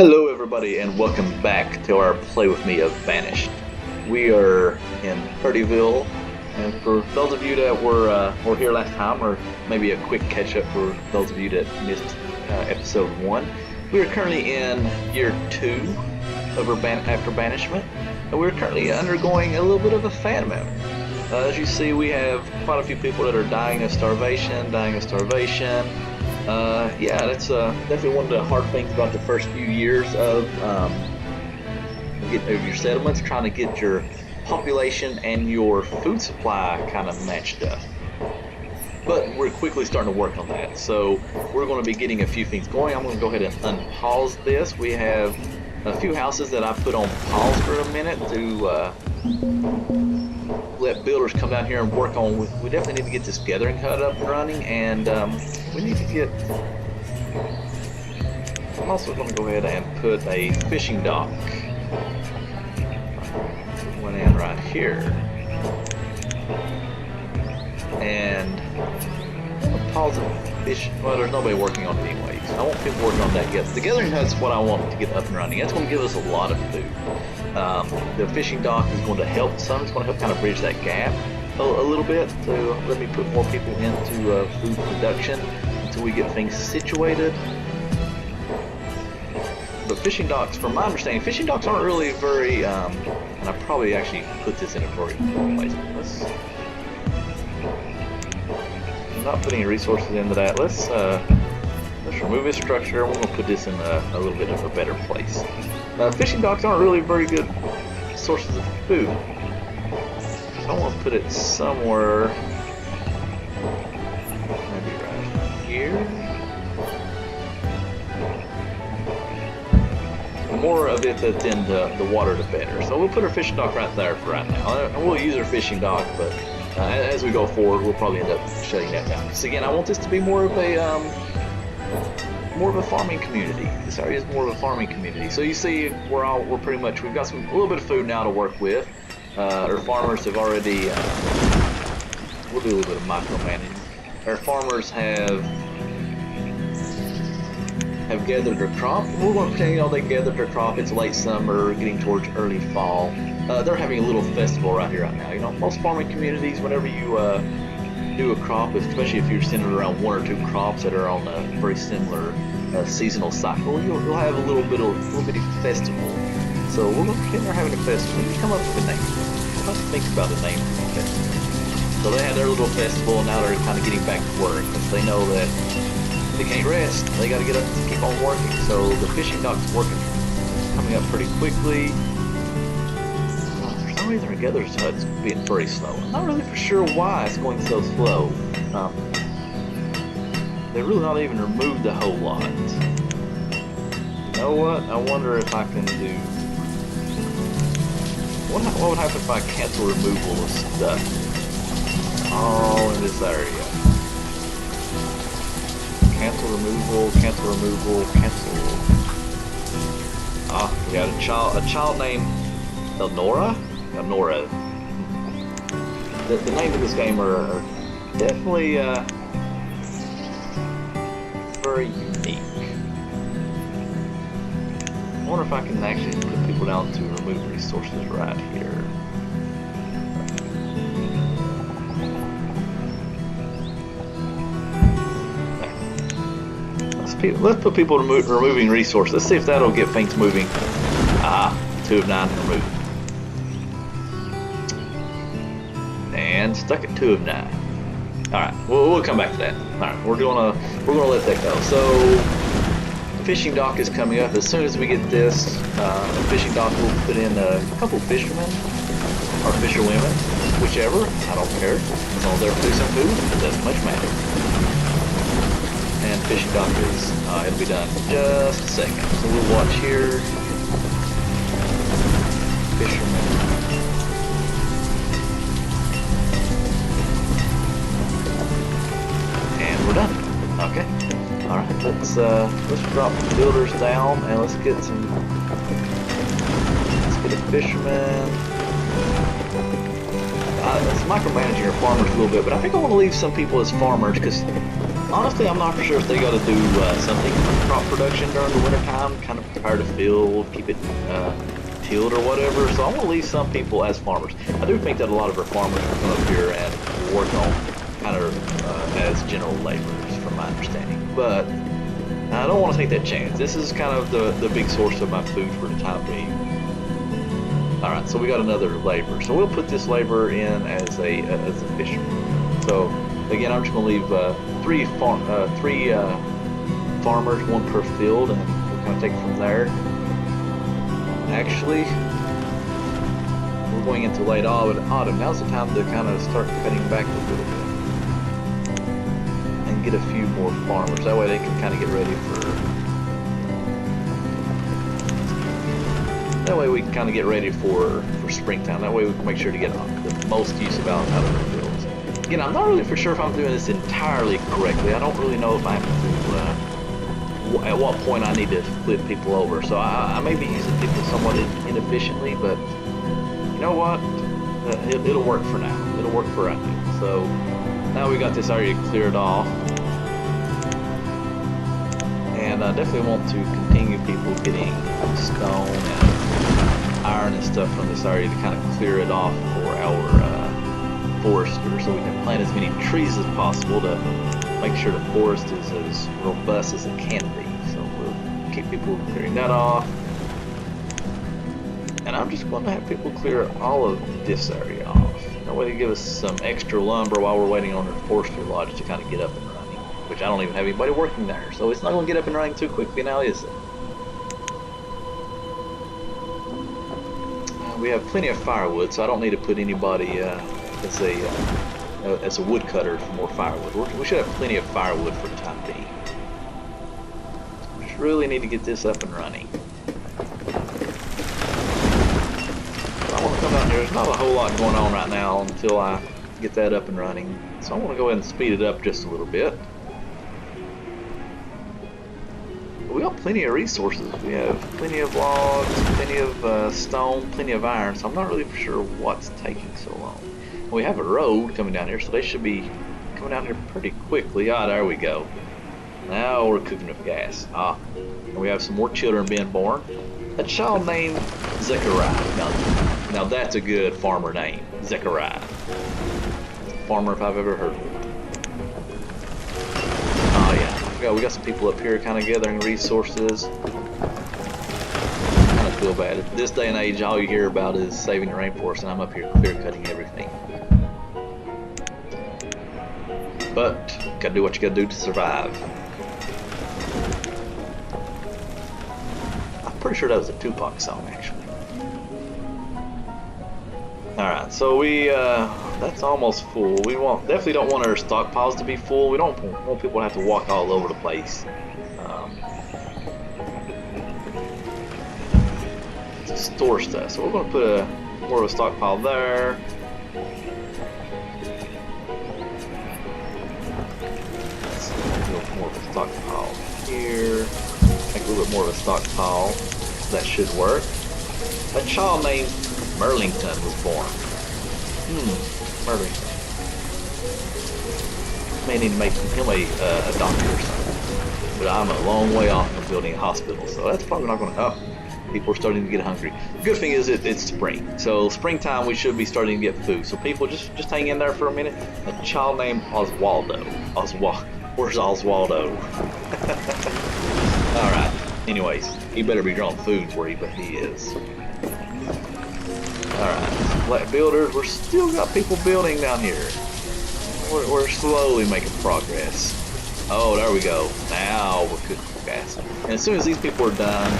Hello everybody and welcome back to our play with me of Banished. We are in Purdyville, and for those of you that were here last time, or maybe a quick catch up for those of you that missed episode 1, we are currently in year 2 after banishment, and we're currently undergoing a little bit of a famine. As you see, we have quite a few people that are dying of starvation. Yeah, that's definitely one of the hard things about the first few years of your settlements, trying to get your population and your food supply kind of matched up. But we're quickly starting to work on that, so we're going to be getting a few things going. I'm going to go ahead and unpause this. We have a few houses that I put on pause for a minute to let builders come down here and work on. We definitely need to get this gathering hut up and running, and we need to get. I'm also going to go ahead and put a fishing dock. One in right here, and pause the fish. Well, there's nobody working on it anyways. I want people working on that yet. The gathering hut's what I want to get up and running. That's going to give us a lot of food. The fishing dock is going to help some. It's going to help kind of bridge that gap a little bit to let me put more people into food production until we get things situated. But fishing docks, from my understanding, fishing docks aren't really very, and I probably actually put this in a very important place. I'm not putting any resources into that. Let's remove this structure. We're going to put this in a little bit of a better place. Fishing docks aren't really very good sources of food. So I want to put it somewhere, maybe right here. The more of it that's in the water, the better. So we'll put our fishing dock right there for right now. And we'll use our fishing dock, but as we go forward, we'll probably end up shutting that down. Because again, I want this to be more of a farming community. This area is more of a farming community. So you see, we're pretty much, we've got a little bit of food now to work with. Our farmers have already, we'll do a little bit of micromanaging. Our farmers have gathered their crop. We're going to pretend, they gathered their crop. It's late summer, getting towards early fall. They're having a little festival right here, right now. Most farming communities, whenever you do a crop, especially if you're centered around one or two crops that are on a very similar seasonal cycle, you'll have a little bitty festival. So we're going to pretend they're having a festival. You come up with a name. Let's think about a name for the festival. So they had their little festival, and now they're kind of getting back to work because they know that they can't rest. They got to get up and keep on working. So the fishing dock's coming up pretty quickly. For some reason, our gathering hut's being very slow. I'm not really for sure why it's going so slow. They really not even removed a whole lot. You know what? I wonder if I can do. What would happen if I cancel removal of stuff? All in this area. Cancel removal, cancel. Ah, we got a child named Elnora? The names of this game are definitely very unique. I wonder if I can actually put people down to remove resources right here. Let's put people removing resources. Let's see if that'll get things moving. 2 of 9 removed. And stuck at 2 of 9. Alright, we'll come back to that. Alright, we're gonna let that go. So the fishing dock is coming up. As soon as we get this, the fishing dock will put in a couple fishermen or fisherwomen, whichever. I don't care. As long as they're producing food, it doesn't much matter. And fishing dock is, it'll be done in just a second. So we'll watch here. Fishermen. And we're done. Okay. Alright, let's drop the builders down and let's get a fisherman. Let's micromanage your farmers a little bit, but I think I want to leave some people as farmers because Honestly, I'm not for sure if they got to do something for crop production during the wintertime, kind of prepare the field, keep it tilled or whatever. So I want to leave some people as farmers. I do think that a lot of our farmers will come up here and work on kind of as general laborers, from my understanding. But I don't want to take that chance. This is kind of the big source of my food for the time being. All right, so we got another laborer. So we'll put this laborer in as a fisherman. So again, I'm just gonna leave three farmers, one per field, and we'll kind of take it from there. Actually, we're going into late autumn. Now's the time to kind of start cutting back a little bit and get a few more farmers. That way they can kind of get ready for. That way we can kind of get ready for springtime. That way we can make sure to get the most use out of our fields. Again, I'm not really for sure if I'm doing this entirely correctly. I don't really know if I have to, at what point I need to flip people over. So I may be using people somewhat inefficiently, but you know what? It'll work for now. It'll work for right now. So now we got this area cleared off. And I definitely want to continue people getting stone and iron and stuff from this area to kind of clear it off for our forester, so we can plant as many trees as possible to make sure the forest is as robust as it can be. So we'll keep people clearing that off. And I'm just going to have people clear all of this area off. That way they give us some extra lumber while we're waiting on the forestry lodge to kind of get up and running, which I don't even have anybody working there. So it's not going to get up and running too quickly now, is it? We have plenty of firewood, so I don't need to put anybody as a woodcutter for more firewood. We should have plenty of firewood for the time being. We just really need to get this up and running. I want to come down here. There's not a whole lot going on right now until I get that up and running. So I want to go ahead and speed it up just a little bit. We got plenty of resources. We have plenty of logs, plenty of stone, plenty of iron, so I'm not really for sure what's taking so long. We have a road coming down here, so they should be coming down here pretty quickly. Ah, there we go. Now we're cooking with gas. Ah, and we have some more children being born. A child named Zechariah. Now that's a good farmer name, Zechariah. Farmer if I've ever heard of it. Oh yeah. We got some people up here kind of gathering resources. I kind of feel bad. At this day and age, all you hear about is saving the rainforest, and I'm up here clear cutting everything. But, gotta do what you gotta do to survive. I'm pretty sure that was a Tupac song, actually. Alright, so that's almost full. We definitely don't want our stockpiles to be full. We don't want people to have to walk all over the place to store stuff. So we're going to put more of a stockpile there. Let's do a little more of a stockpile here. Make a little bit more of a stockpile. That should work. A child named Merlington was born. Merlington. May need to make him a doctor or something. But I'm a long way off from building a hospital, so that's probably not going to help. People are starting to get hungry. The good thing is it's spring. So springtime we should be starting to get food. So people just hang in there for a minute. A child named Oswaldo. Where's Oswaldo? Alright. Anyways, he better be drawing food where he is. Alright, builders, we're still got people building down here. We're slowly making progress. Oh, there we go. Now we're cooking with gas. And as soon as these people are done,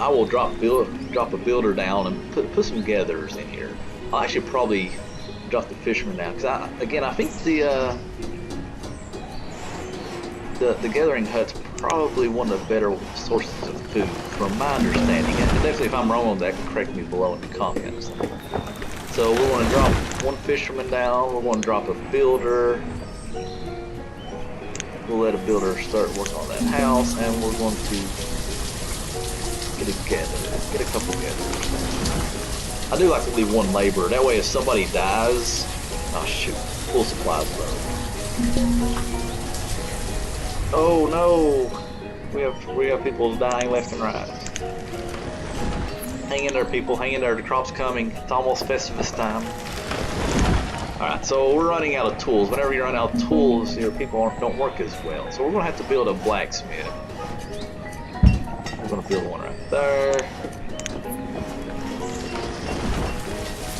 I will drop a builder down and put some gatherers in here. I'll actually probably drop the fishermen down because I think the gathering hut's probably one of the better sources of food, from my understanding. And definitely, if I'm wrong on that, correct me below in the comments. So we're going to drop one fisherman down. We're going to drop a builder. We'll let a builder start working on that house, and we're going to get a couple gatherers. I do like to leave one laborer. That way, if somebody dies, oh shoot, full supplies low. Oh no! We have people dying left and right. Hang in there, people. Hang in there. The crop's coming. It's almost Festivus time. Alright, so we're running out of tools. Whenever you run out of tools, your people don't work as well. So we're going to have to build a blacksmith. We're going to build one right there.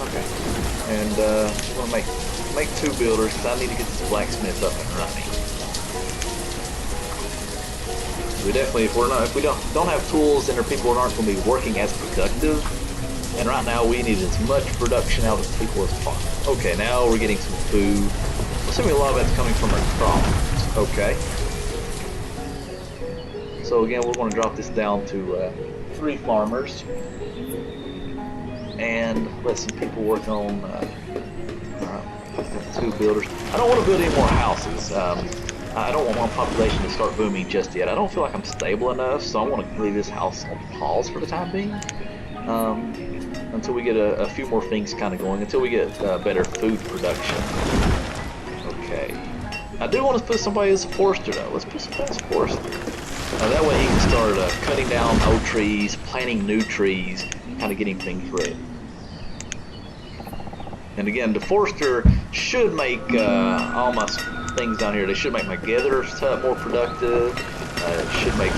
Okay. And we're going to make two builders because I need to get this blacksmith up and running. We definitely, if we don't have tools, then our people aren't going to be working as productive. And right now we need as much production out of people as possible. Okay, now we're getting some food. I'm assuming a lot of that's coming from our crops. Okay. So again, we're going to drop this down to 3 farmers. And let some people work on 2 builders. I don't want to build any more houses. I don't want my population to start booming just yet. I don't feel like I'm stable enough, so I want to leave this house on pause for the time being. Until we get a few more things kind of going, until we get better food production. Okay. I do want to put somebody as a forester though. Let's put somebody as a forester. That way he can start cutting down old trees, planting new trees, kind of getting things ready. And again, the forester should make all my things down here, they should make my gatherer's hut more productive. It should make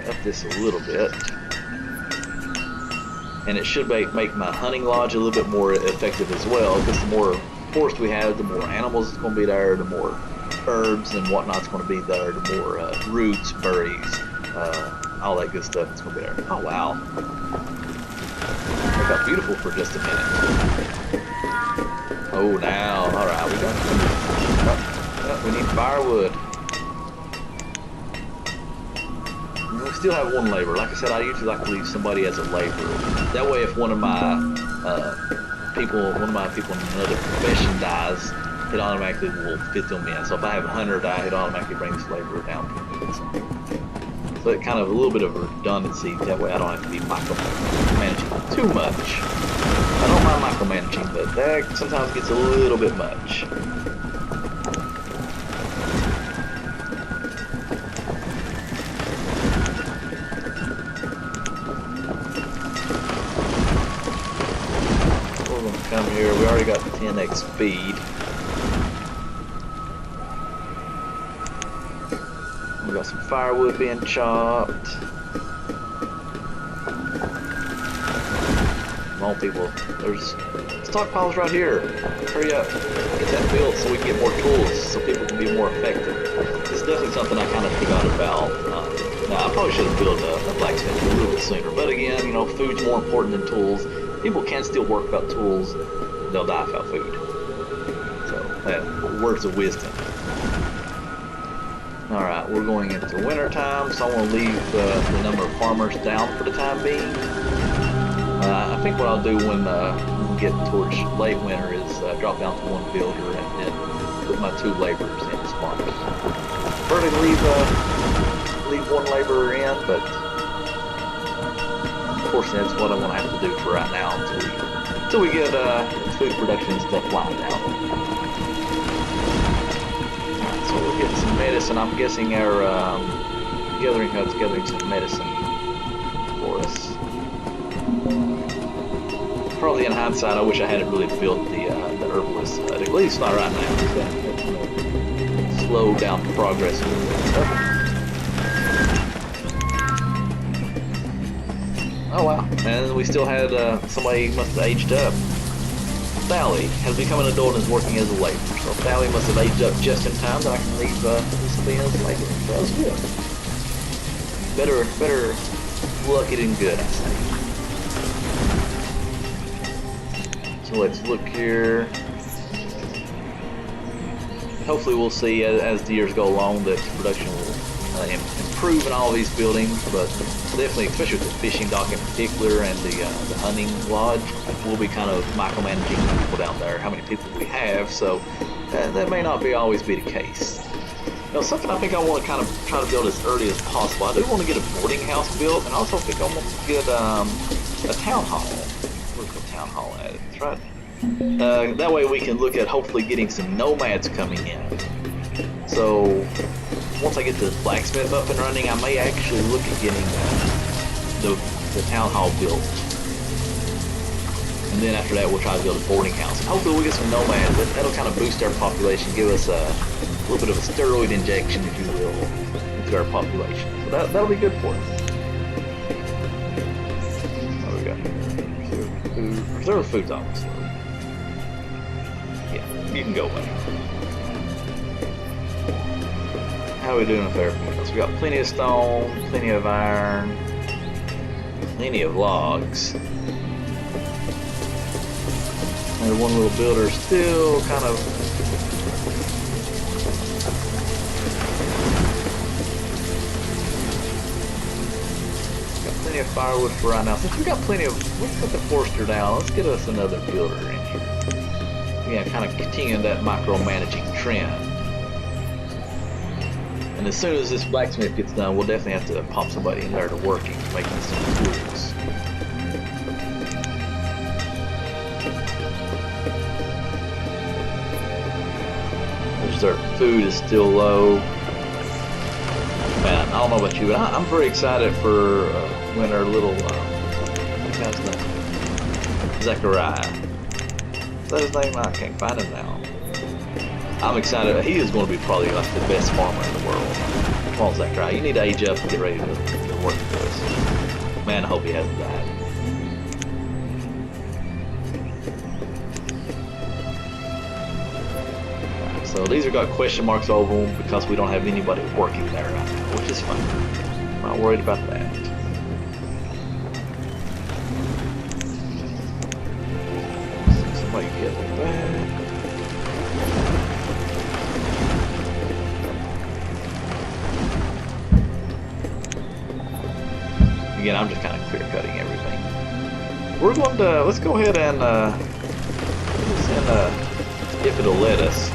up this a little bit. And it should make my hunting lodge a little bit more effective as well, because the more forest we have, the more animals is going to be there, the more herbs and whatnot's going to be there, the more roots, berries, all that good stuff is going to be there. Oh wow. That got beautiful for just a minute. Oh now, alright, we got we need firewood. We still have 1 laborer. Like I said, I usually like to leave somebody as a laborer. That way, if one of my people in another profession dies, it automatically will fit them in. So if I have a hunter die, it automatically brings the laborer down. So it kind of a little bit of redundancy. That way, I don't have to be micromanaging too much. I don't mind micromanaging, but that sometimes gets a little bit much. Come here, we already got 10x speed. We got some firewood being chopped. Come on, people. There's stockpiles right here. Hurry up. Get that built so we can get more tools so people can be more effective. It's definitely something I kind of forgot about. Now, I probably should have built a blacksmith a little bit sooner. But again, you know, food's more important than tools. People can still work without tools, they'll die without food. So, words of wisdom. Alright, we're going into winter time, so I want to leave the number of farmers down for the time being. I think what I'll do when we get towards late winter is drop down to 1 builder and then put my 2 laborers in as farmers. Prefer to leave 1 laborer in, but unfortunately, that's what I'm going to have to do for right now until we get food production and stuff lined out. Alright, so we're getting some medicine. I'm guessing our gathering hut's gathering some medicine for us. Probably in hindsight, I wish I hadn't really built the herbalist hut. At least not right now. It's going to slow down the progress a little bit. Oh wow, and we still had somebody must have aged up. Thally has become an adult and is working as a laborer. So Thally must have aged up just in time that I can leave somebody as a laborer. So that was good. Better lucky than good, I say. So let's look here. Hopefully we'll see as the years go along that production will improve in all of these buildings, but definitely, especially with the fishing dock in particular and the hunting lodge, we'll be kind of micromanaging people down there, how many people we have, so that may not always be the case. Now, something I think I want to kind of try to build as early as possible. I do want to get a boarding house built, and I also think I want to get a town hall. Where's the town hall at? It's right That way we can look at hopefully getting some nomads coming in. So once I get the blacksmith up and running, I may actually look at getting the town hall built. And then after that, we'll try to build a boarding house. And hopefully we'll get some nomads. That'll kind of boost our population, give us a little bit of a steroid injection, if you will, into our population. So that'll be good for us. What do we got here? Food. Preserve food's almost low. Yeah, you can go away. How are we doing with everything else? We got plenty of stone, plenty of iron, plenty of logs. And one little builder still kind of got plenty of firewood for right now. Since we got plenty of, let's put the forester down. Let's get us another builder in here. Yeah, kind of continuing that micromanaging trend. And as soon as this blacksmith gets done, we'll definitely have to pop somebody in there to working, making some tools. Our food is still low. Man, I don't know about you, but I'm very excited for when our little guy's name? Zechariah. Is that his name? I can't find him now. I'm excited. He is going to be probably like the best farmer in the world. Come on, Zechariah. You need to age up and get ready to work with us. Man, I hope he hasn't died. So these have got question marks over them because we don't have anybody working there right now, which is fine. I'm not worried about that. Somebody get that. Again, I'm just kind of clear cutting everything. We're going to, let's go ahead and if it'll let us.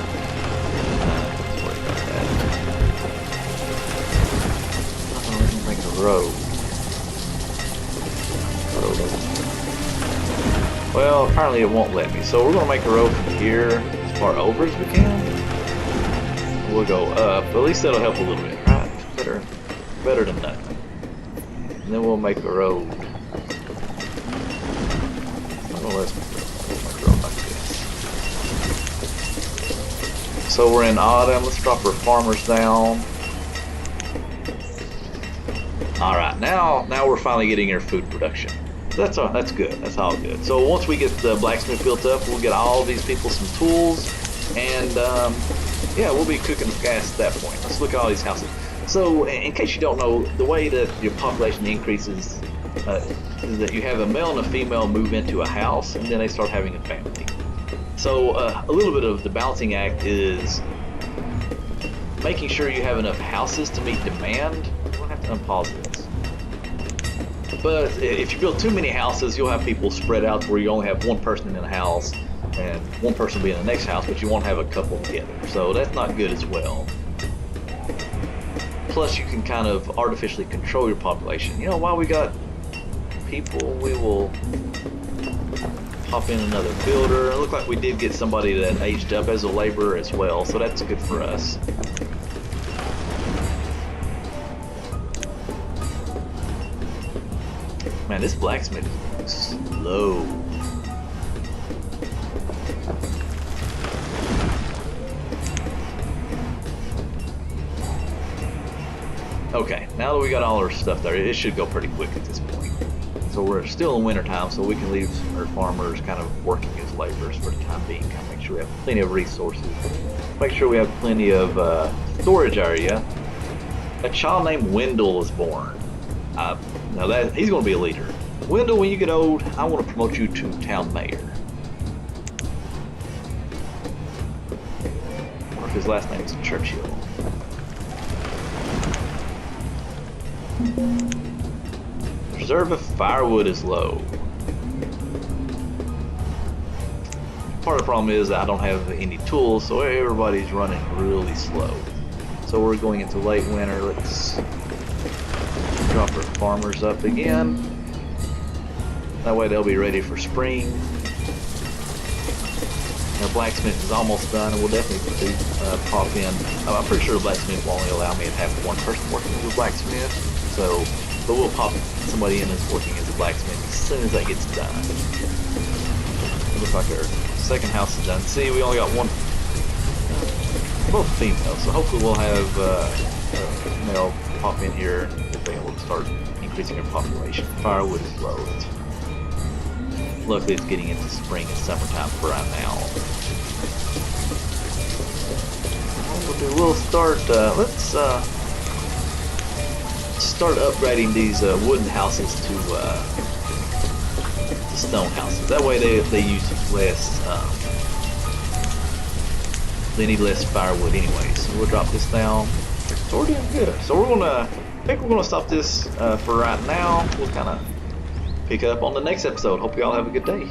Road. Well, apparently it won't let me. So we're going to make a road from here as far over as we can. We'll go up. At least that'll help a little bit, right? Better than nothing. And then we'll make a road. Let's make a road like this. So we're in autumn. Let's drop our farmers down. All right, now we're finally getting our food production. That's good. That's all good. So once we get the blacksmith built up, we'll get all these people some tools, and yeah, we'll be cooking gas at that point. Let's look at all these houses. So in case you don't know, the way that your population increases is that you have a male and a female move into a house, and then they start having a family. So a little bit of the balancing act is making sure you have enough houses to meet demand. Unpause this. But if you build too many houses, you'll have people spread out to where you only have one person in a house and one person will be in the next house, but you won't have a couple together. So that's not good as well. Plus, you can kind of artificially control your population. You know, while we got people, we will pop in another builder. It looked like we did get somebody that aged up as a laborer as well, so that's good for us. Man, this blacksmith is slow. Okay, now that we got all our stuff there, it should go pretty quick at this point. So we're still in winter time, so we can leave our farmers kind of working as laborers for the time being. Kind of make sure we have plenty of resources. Make sure we have plenty of storage area. A child named Wendell is born. Now that he's going to be a leader. Wendell, when you get old, I want to promote you to town mayor. Or if his last name is Churchill. Reserve of firewood is low. Part of the problem is I don't have any tools, so everybody's running really slow. So we're going into late winter. Let's drop our farmers up again. That way they'll be ready for spring. Blacksmith is almost done, and we'll definitely do, pop in. I'm pretty sure the blacksmith will only allow me to have one person working as a blacksmith, so, but we'll pop somebody in that's working as a blacksmith as soon as that gets done. It looks like our second house is done. See, we only got one, both females, so hopefully we'll have a male pop in here if they will start increasing their population. Firewood is low. Luckily, it's getting into spring and summertime for right now. We'll start. Let's start upgrading these wooden houses to stone houses. That way, they use less. They need less firewood anyway. So we'll drop this down. So we're doing good. So we're gonna. I think we're gonna stop this for right now. We'll kind of pick up on the next episode. Hope you all have a good day.